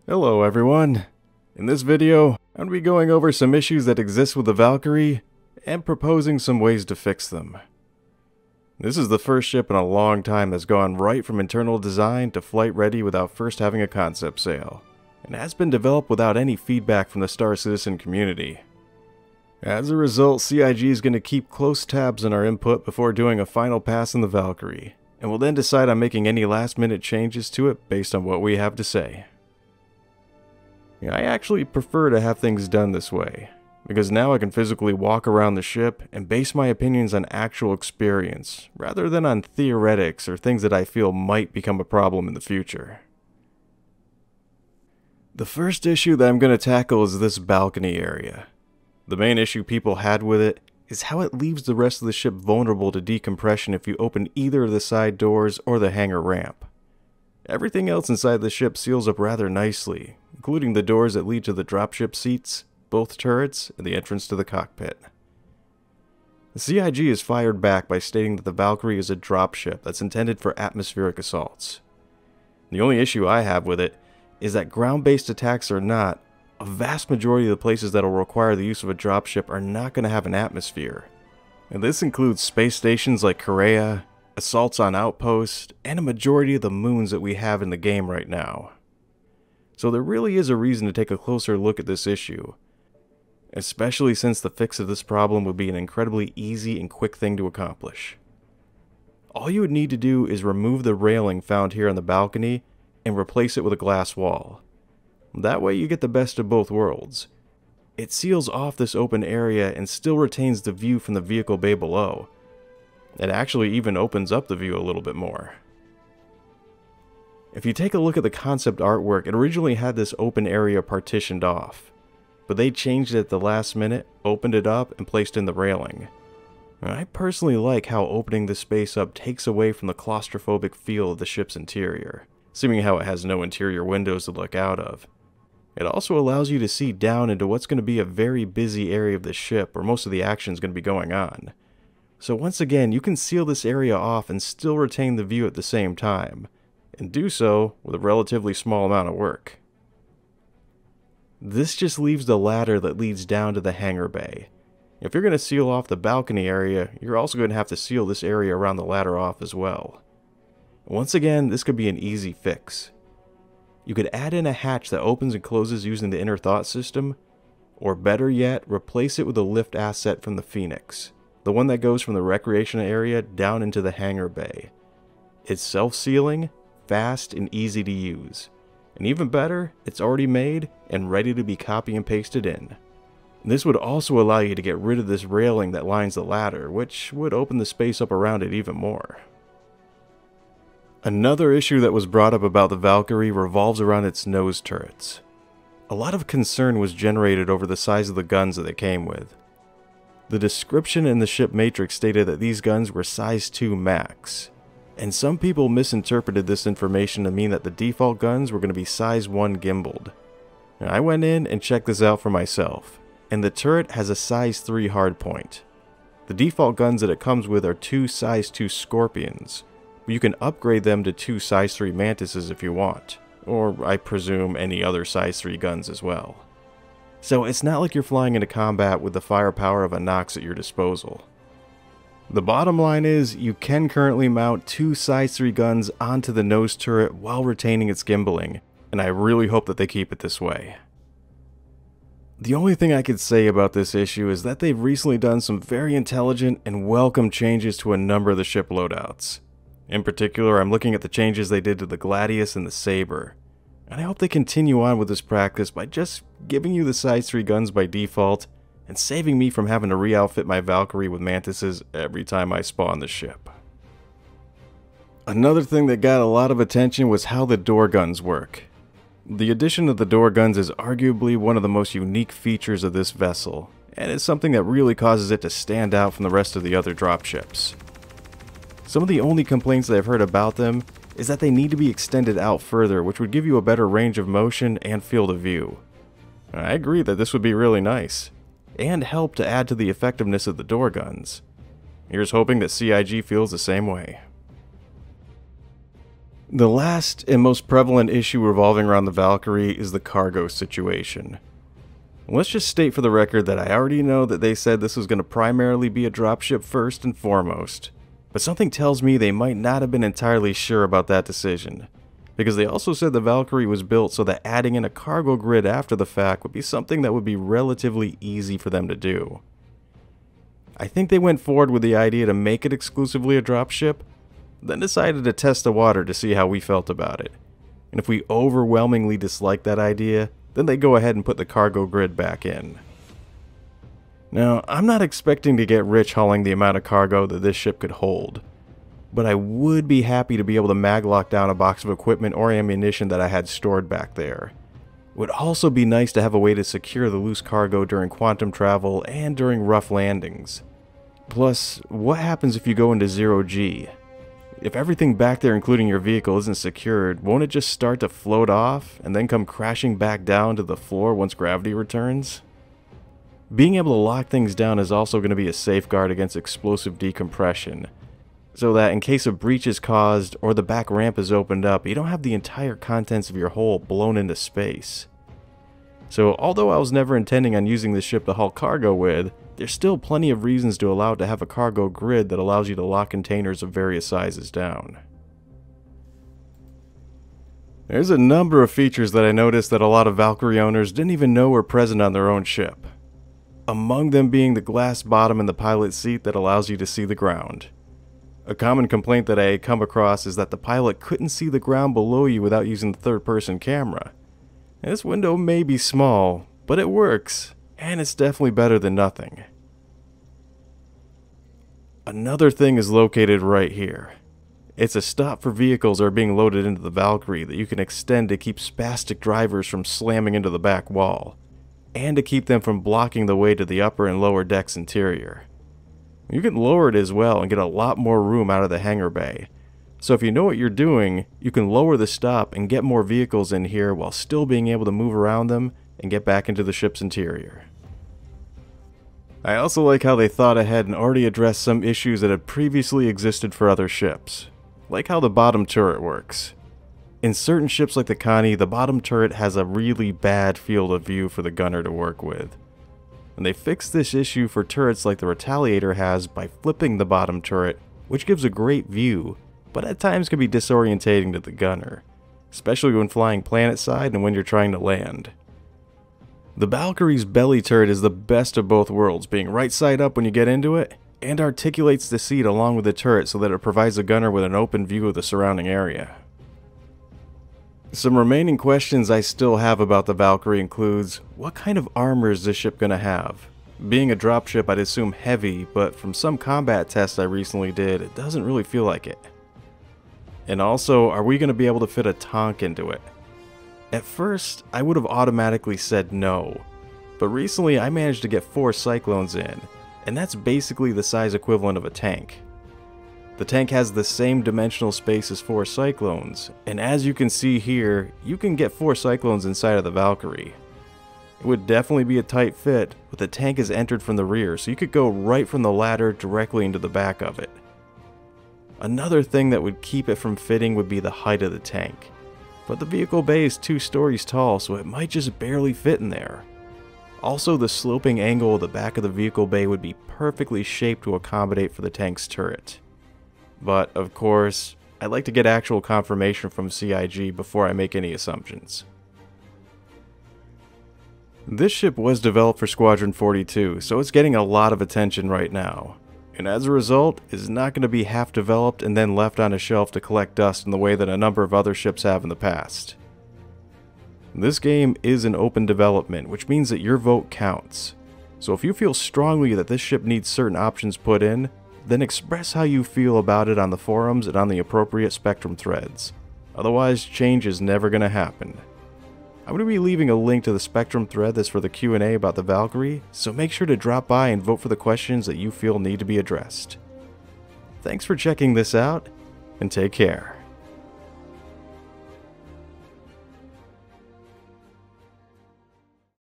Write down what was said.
Hello everyone. In this video, I'm going to be going over some issues that exist with the Valkyrie and proposing some ways to fix them. This is the first ship in a long time that's gone right from internal design to flight ready without first having a concept sale, and has been developed without any feedback from the Star Citizen community. As a result, CIG is going to keep close tabs on our input before doing a final pass on the Valkyrie, and will then decide on making any last minute changes to it based on what we have to say. I actually prefer to have things done this way, because now I can physically walk around the ship and base my opinions on actual experience, rather than on theoretics or things that I feel might become a problem in the future. The first issue that I'm going to tackle is this balcony area. The main issue people had with it is how it leaves the rest of the ship vulnerable to decompression if you open either of the side doors or the hangar ramp. Everything else inside the ship seals up rather nicely, including the doors that lead to the dropship seats, both turrets, and the entrance to the cockpit. The CIG is fired back by stating that the Valkyrie is a dropship that's intended for atmospheric assaults. The only issue I have with it is that ground-based attacks or not, a vast majority of the places that will require the use of a dropship are not going to have an atmosphere. And this includes space stations like Korea, assaults on outposts, and a majority of the moons that we have in the game right now. So there really is a reason to take a closer look at this issue, especially since the fix of this problem would be an incredibly easy and quick thing to accomplish. All you would need to do is remove the railing found here on the balcony and replace it with a glass wall. That way you get the best of both worlds. It seals off this open area and still retains the view from the vehicle bay below. It actually even opens up the view a little bit more. If you take a look at the concept artwork, it originally had this open area partitioned off, but they changed it at the last minute, opened it up, and placed in the railing. I personally like how opening this space up takes away from the claustrophobic feel of the ship's interior, seeming how it has no interior windows to look out of. It also allows you to see down into what's going to be a very busy area of the ship where most of the action is going to be going on. So once again, you can seal this area off and still retain the view at the same time, and do so with a relatively small amount of work. This just leaves the ladder that leads down to the hangar bay. If you're going to seal off the balcony area, you're also going to have to seal this area around the ladder off as well. Once again, this could be an easy fix. You could add in a hatch that opens and closes using the inner thought system, or better yet, replace it with a lift asset from the Phoenix, the one that goes from the recreation area down into the hangar bay. It's self-sealing, fast, and easy to use. And even better, it's already made and ready to be copy and pasted in. This would also allow you to get rid of this railing that lines the ladder, which would open the space up around it even more. Another issue that was brought up about the Valkyrie revolves around its nose turrets. A lot of concern was generated over the size of the guns that it came with. The description in the ship matrix stated that these guns were size 2 max, and some people misinterpreted this information to mean that the default guns were going to be size 1 gimbaled. Now, I went in and checked this out for myself, and the turret has a size 3 hardpoint. The default guns that it comes with are 2 size 2 Scorpions, but you can upgrade them to 2 size 3 Mantises if you want, or I presume any other size 3 guns as well. So it's not like you're flying into combat with the firepower of a Nox at your disposal. The bottom line is, you can currently mount 2 size 3 guns onto the nose turret while retaining its gimbaling, and I really hope that they keep it this way. The only thing I could say about this issue is that they've recently done some very intelligent and welcome changes to a number of the ship loadouts. In particular, I'm looking at the changes they did to the Gladius and the Saber, and I hope they continue on with this practice by just giving you the size 3 guns by default, and saving me from having to re-outfit my Valkyrie with Mantises every time I spawn the ship. Another thing that got a lot of attention was how the door guns work. The addition of the door guns is arguably one of the most unique features of this vessel, and is something that really causes it to stand out from the rest of the other dropships. Some of the only complaints that I've heard about them is that they need to be extended out further, which would give you a better range of motion and field of view. I agree that this would be really nice, and help to add to the effectiveness of the door guns. Here's hoping that CIG feels the same way. The last and most prevalent issue revolving around the Valkyrie is the cargo situation. Let's just state for the record that I already know that they said this was going to primarily be a dropship first and foremost, but something tells me they might not have been entirely sure about that decision, because they also said the Valkyrie was built so that adding in a cargo grid after the fact would be something that would be relatively easy for them to do. I think they went forward with the idea to make it exclusively a dropship, then decided to test the water to see how we felt about it. And if we overwhelmingly disliked that idea, then they go ahead and put the cargo grid back in. Now, I'm not expecting to get rich hauling the amount of cargo that this ship could hold, but I would be happy to be able to maglock down a box of equipment or ammunition that I had stored back there. It would also be nice to have a way to secure the loose cargo during quantum travel and during rough landings. Plus, what happens if you go into 0G? If everything back there, including your vehicle, isn't secured, won't it just start to float off and then come crashing back down to the floor once gravity returns? Being able to lock things down is also going to be a safeguard against explosive decompression, so that in case a breach is caused or the back ramp is opened up, you don't have the entire contents of your hull blown into space. So although I was never intending on using this ship to haul cargo with, there's still plenty of reasons to allow it to have a cargo grid that allows you to lock containers of various sizes down. There's a number of features that I noticed that a lot of Valkyrie owners didn't even know were present on their own ship. Among them being the glass bottom in the pilot's seat that allows you to see the ground. A common complaint that I had come across is that the pilot couldn't see the ground below you without using the third-person camera. This window may be small, but it works. And it's definitely better than nothing. Another thing is located right here. It's a stop for vehicles that are being loaded into the Valkyrie that you can extend to keep spastic drivers from slamming into the back wall, and to keep them from blocking the way to the upper and lower deck's interior. You can lower it as well and get a lot more room out of the hangar bay. So if you know what you're doing, you can lower the stop and get more vehicles in here while still being able to move around them and get back into the ship's interior. I also like how they thought ahead and already addressed some issues that had previously existed for other ships, like how the bottom turret works. In certain ships like the Connie, the bottom turret has a really bad field of view for the gunner to work with. And they fixed this issue for turrets like the Retaliator has by flipping the bottom turret, which gives a great view, but at times can be disorientating to the gunner, especially when flying planet side and when you're trying to land. The Valkyrie's belly turret is the best of both worlds, being right side up when you get into it, and articulates the seat along with the turret so that it provides the gunner with an open view of the surrounding area. Some remaining questions I still have about the Valkyrie includes, what kind of armor is this ship going to have? Being a dropship, I'd assume heavy, but from some combat tests I recently did, it doesn't really feel like it. And also, are we going to be able to fit a tank into it? At first, I would have automatically said no, but recently I managed to get 4 Cyclones in, and that's basically the size equivalent of a tank. The tank has the same dimensional space as 4 Cyclones, and as you can see here, you can get 4 Cyclones inside of the Valkyrie. It would definitely be a tight fit, but the tank is entered from the rear, so you could go right from the ladder directly into the back of it. Another thing that would keep it from fitting would be the height of the tank. But the vehicle bay is 2 stories tall, so it might just barely fit in there. Also, the sloping angle of the back of the vehicle bay would be perfectly shaped to accommodate for the tank's turret. But, of course, I'd like to get actual confirmation from CIG before I make any assumptions. This ship was developed for Squadron 42, so it's getting a lot of attention right now. And as a result, is not going to be half developed and then left on a shelf to collect dust in the way that a number of other ships have in the past. This game is an open development, which means that your vote counts. So if you feel strongly that this ship needs certain options put in, then express how you feel about it on the forums and on the appropriate Spectrum threads. Otherwise, change is never going to happen. I'm going to be leaving a link to the Spectrum thread that's for the Q&A about the Valkyrie, so make sure to drop by and vote for the questions that you feel need to be addressed. Thanks for checking this out, and take care.